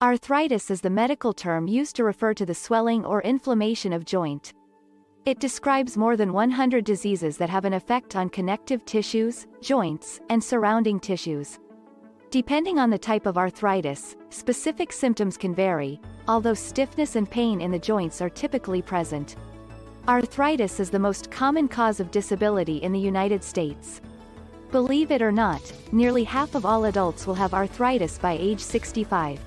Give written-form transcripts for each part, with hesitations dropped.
Arthritis is the medical term used to refer to the swelling or inflammation of joint. It describes more than 100 diseases that have an effect on connective tissues, joints, and surrounding tissues. Depending on the type of arthritis, specific symptoms can vary, although stiffness and pain in the joints are typically present. Arthritis is the most common cause of disability in the United States. Believe it or not, nearly half of all adults will have arthritis by age 65.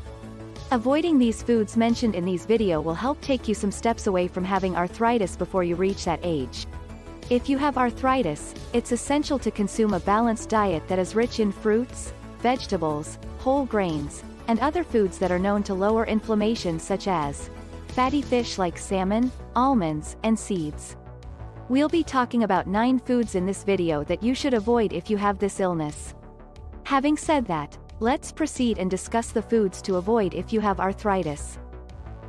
Avoiding these foods mentioned in these video will help take you some steps away from having arthritis before you reach that age. If you have arthritis, it's essential to consume a balanced diet that is rich in fruits, vegetables, whole grains, and other foods that are known to lower inflammation such as fatty fish like salmon, almonds, and seeds. We'll be talking about 9 foods in this video that you should avoid if you have this illness. Having said that, let's proceed and discuss the foods to avoid if you have arthritis.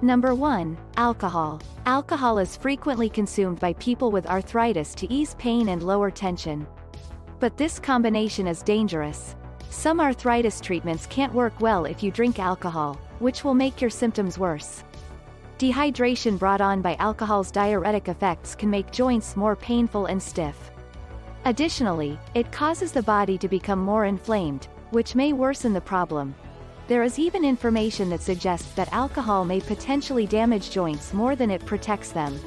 Number 1. Alcohol. Alcohol is frequently consumed by people with arthritis to ease pain and lower tension. But this combination is dangerous. Some arthritis treatments can't work well if you drink alcohol, which will make your symptoms worse. Dehydration brought on by alcohol's diuretic effects can make joints more painful and stiff. Additionally, it causes the body to become more inflamed, which may worsen the problem. There is even information that suggests that alcohol may potentially damage joints more than it protects them.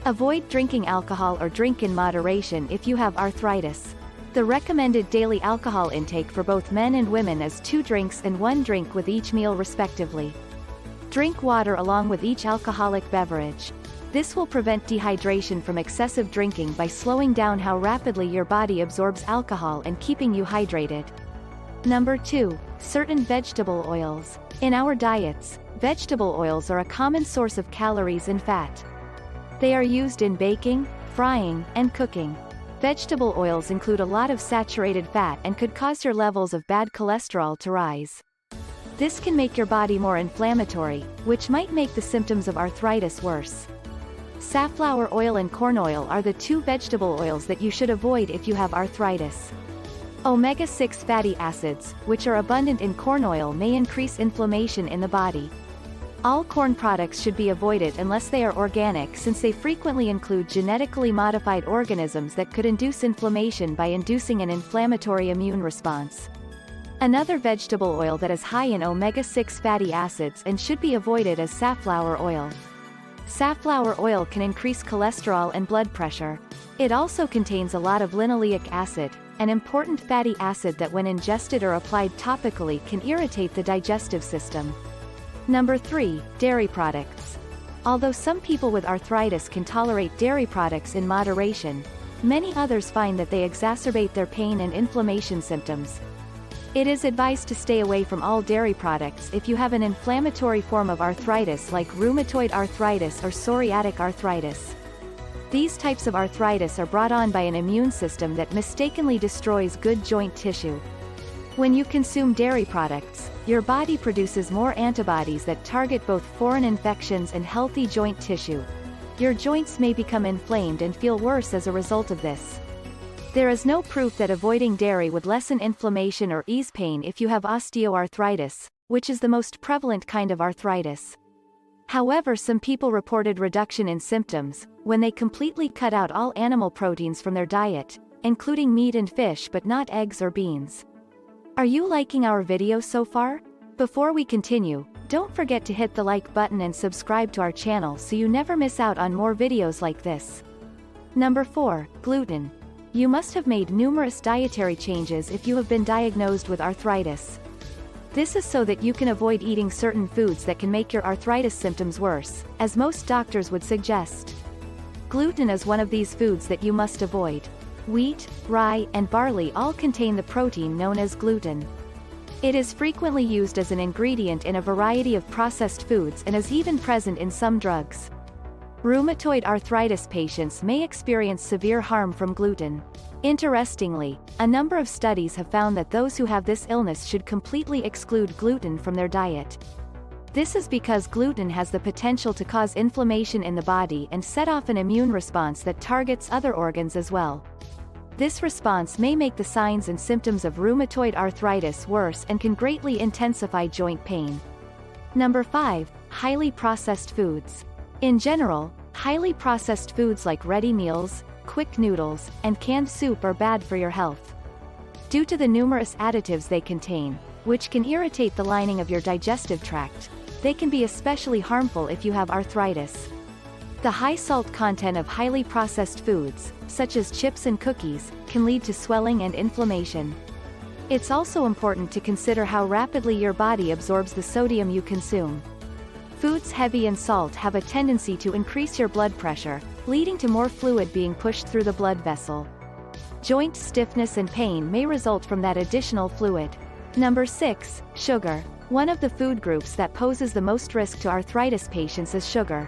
Avoid drinking alcohol or drink in moderation if you have arthritis. The recommended daily alcohol intake for both men and women is 2 drinks and 1 drink with each meal respectively. Drink water along with each alcoholic beverage. This will prevent dehydration from excessive drinking by slowing down how rapidly your body absorbs alcohol and keeping you hydrated. Number 2. Certain vegetable oils. In our diets, vegetable oils are a common source of calories and fat. They are used in baking, frying, and cooking. Vegetable oils include a lot of saturated fat and could cause your levels of bad cholesterol to rise. This can make your body more inflammatory, which might make the symptoms of arthritis worse. Safflower oil and corn oil are the 2 vegetable oils that you should avoid if you have arthritis. Omega-6 fatty acids, which are abundant in corn oil, may increase inflammation in the body. All corn products should be avoided unless they are organic, since they frequently include genetically modified organisms that could induce inflammation by inducing an inflammatory immune response. Another vegetable oil that is high in omega-6 fatty acids and should be avoided is safflower oil. Safflower oil can increase cholesterol and blood pressure. It also contains a lot of linoleic acid, an important fatty acid that when ingested or applied topically can irritate the digestive system. Number 3. Dairy products. Although some people with arthritis can tolerate dairy products in moderation, many others find that they exacerbate their pain and inflammation symptoms. It is advised to stay away from all dairy products if you have an inflammatory form of arthritis like rheumatoid arthritis or psoriatic arthritis. These types of arthritis are brought on by an immune system that mistakenly destroys good joint tissue. When you consume dairy products, your body produces more antibodies that target both foreign infections and healthy joint tissue. Your joints may become inflamed and feel worse as a result of this. There is no proof that avoiding dairy would lessen inflammation or ease pain if you have osteoarthritis, which is the most prevalent kind of arthritis. However, some people reported reduction in symptoms when they completely cut out all animal proteins from their diet, including meat and fish but not eggs or beans. Are you liking our video so far? Before we continue, don't forget to hit the like button and subscribe to our channel so you never miss out on more videos like this. Number 4. Gluten. You must have made numerous dietary changes if you have been diagnosed with arthritis. This is so that you can avoid eating certain foods that can make your arthritis symptoms worse, as most doctors would suggest. Gluten is one of these foods that you must avoid. Wheat, rye, and barley all contain the protein known as gluten. It is frequently used as an ingredient in a variety of processed foods and is even present in some drugs. Rheumatoid arthritis patients may experience severe harm from gluten. Interestingly, a number of studies have found that those who have this illness should completely exclude gluten from their diet. This is because gluten has the potential to cause inflammation in the body and set off an immune response that targets other organs as well. This response may make the signs and symptoms of rheumatoid arthritis worse and can greatly intensify joint pain. Number 5. Highly processed foods. In general, highly processed foods like ready meals, quick noodles, and canned soup are bad for your health. Due to the numerous additives they contain, which can irritate the lining of your digestive tract, they can be especially harmful if you have arthritis. The high salt content of highly processed foods, such as chips and cookies, can lead to swelling and inflammation. It's also important to consider how rapidly your body absorbs the sodium you consume. Foods heavy in salt have a tendency to increase your blood pressure, leading to more fluid being pushed through the blood vessel. Joint stiffness and pain may result from that additional fluid. Number 6. Sugar. One of the food groups that poses the most risk to arthritis patients is sugar.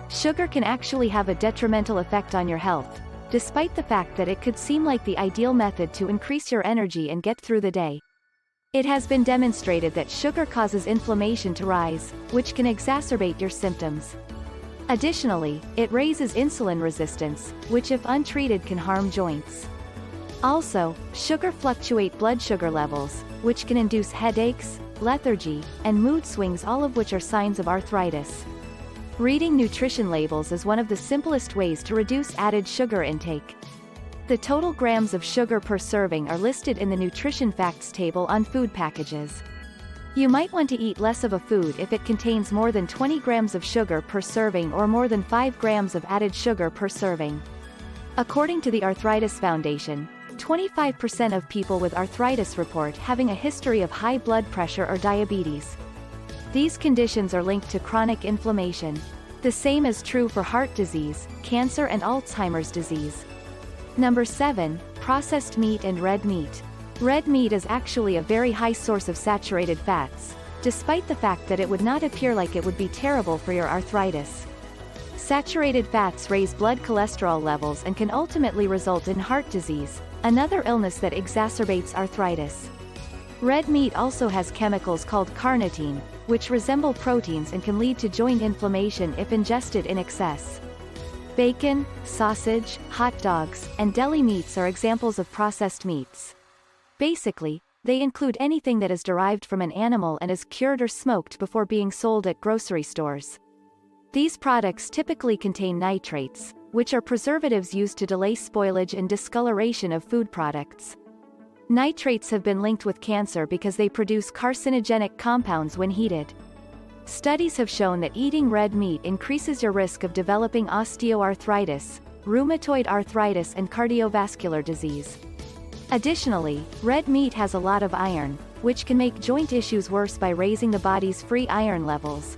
Sugar can actually have a detrimental effect on your health, despite the fact that it could seem like the ideal method to increase your energy and get through the day. It has been demonstrated that sugar causes inflammation to rise, which can exacerbate your symptoms. Additionally, it raises insulin resistance, which if untreated can harm joints. Also, sugar fluctuates blood sugar levels, which can induce headaches, lethargy, and mood swings, all of which are signs of arthritis. Reading nutrition labels is one of the simplest ways to reduce added sugar intake. The total grams of sugar per serving are listed in the nutrition facts table on food packages. You might want to eat less of a food if it contains more than 20 grams of sugar per serving or more than 5 grams of added sugar per serving. According to the Arthritis Foundation, 25% of people with arthritis report having a history of high blood pressure or diabetes. These conditions are linked to chronic inflammation. The same is true for heart disease, cancer and Alzheimer's disease. Number 7. Processed meat and red meat. Red meat is actually a very high source of saturated fats, despite the fact that it would not appear like it would be terrible for your arthritis. Saturated fats raise blood cholesterol levels and can ultimately result in heart disease, another illness that exacerbates arthritis. Red meat also has chemicals called carnitine, which resemble proteins and can lead to joint inflammation if ingested in excess. Bacon, sausage, hot dogs, and deli meats are examples of processed meats. Basically, they include anything that is derived from an animal and is cured or smoked before being sold at grocery stores. These products typically contain nitrates, which are preservatives used to delay spoilage and discoloration of food products. Nitrates have been linked with cancer because they produce carcinogenic compounds when heated. Studies have shown that eating red meat increases your risk of developing osteoarthritis, rheumatoid arthritis and cardiovascular disease. Additionally, red meat has a lot of iron, which can make joint issues worse by raising the body's free iron levels.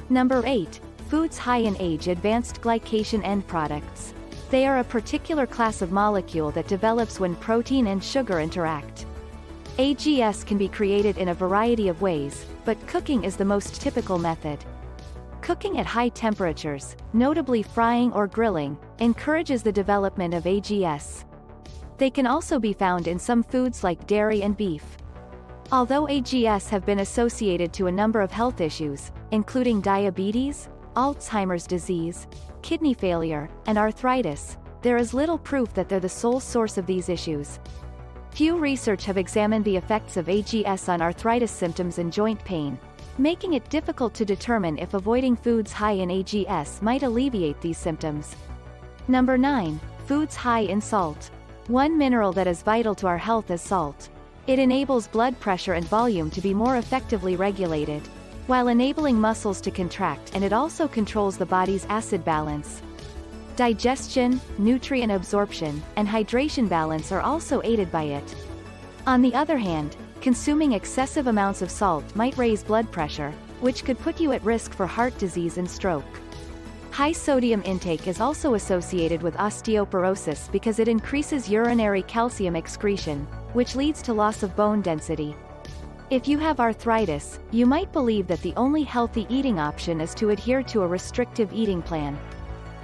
Number 8. Foods high in age-advanced glycation end products. They are a particular class of molecule that develops when protein and sugar interact. AGS can be created in a variety of ways, but cooking is the most typical method. Cooking at high temperatures, notably frying or grilling, encourages the development of AGS. They can also be found in some foods like dairy and beef. Although AGS have been associated to a number of health issues, including diabetes, Alzheimer's disease, kidney failure, and arthritis, there is little proof that they're the sole source of these issues. Few research have examined the effects of AGS on arthritis symptoms and joint pain, making it difficult to determine if avoiding foods high in AGS might alleviate these symptoms. Number 9. Foods high in salt. One mineral that is vital to our health is salt. It enables blood pressure and volume to be more effectively regulated, while enabling muscles to contract, and it also controls the body's acid balance. Digestion, nutrient absorption, and hydration balance are also aided by it. On the other hand, consuming excessive amounts of salt might raise blood pressure, which could put you at risk for heart disease and stroke. High sodium intake is also associated with osteoporosis because it increases urinary calcium excretion, which leads to loss of bone density. If you have arthritis, you might believe that the only healthy eating option is to adhere to a restrictive eating plan.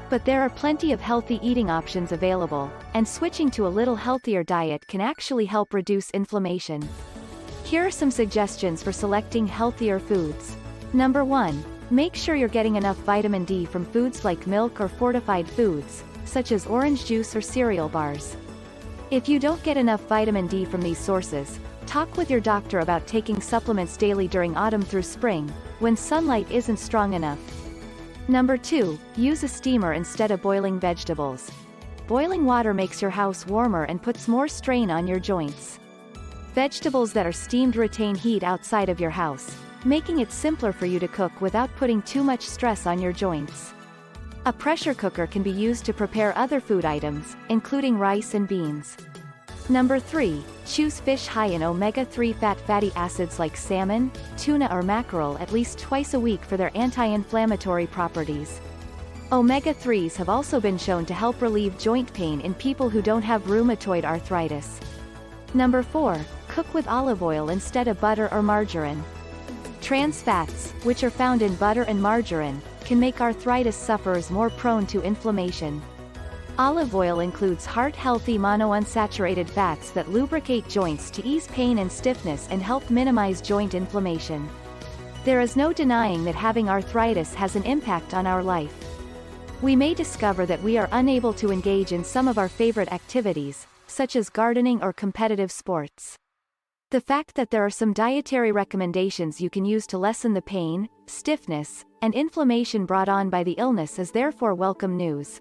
But there are plenty of healthy eating options available, and switching to a little healthier diet can actually help reduce inflammation. Here are some suggestions for selecting healthier foods. Number 1. Make sure you're getting enough vitamin D from foods like milk or fortified foods, such as orange juice or cereal bars. If you don't get enough vitamin D from these sources, talk with your doctor about taking supplements daily during autumn through spring, when sunlight isn't strong enough. Number 2, use a steamer instead of boiling vegetables. Boiling water makes your house warmer and puts more strain on your joints. Vegetables that are steamed retain heat outside of your house, making it simpler for you to cook without putting too much stress on your joints. A pressure cooker can be used to prepare other food items, including rice and beans. Number 3, choose fish high in omega-3 fatty acids like salmon, tuna or mackerel at least twice a week for their anti-inflammatory properties. Omega-3s have also been shown to help relieve joint pain in people who don't have rheumatoid arthritis. Number 4, cook with olive oil instead of butter or margarine. Trans fats, which are found in butter and margarine, can make arthritis sufferers more prone to inflammation. Olive oil includes heart-healthy monounsaturated fats that lubricate joints to ease pain and stiffness and help minimize joint inflammation. There is no denying that having arthritis has an impact on our life. We may discover that we are unable to engage in some of our favorite activities, such as gardening or competitive sports. The fact that there are some dietary recommendations you can use to lessen the pain, stiffness, and inflammation brought on by the illness is therefore welcome news.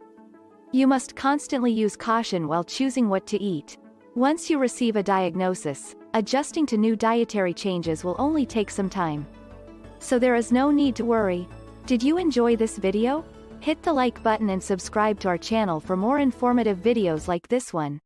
You must constantly use caution while choosing what to eat. Once you receive a diagnosis, adjusting to new dietary changes will only take some time. So there is no need to worry. Did you enjoy this video? Hit the like button and subscribe to our channel for more informative videos like this one.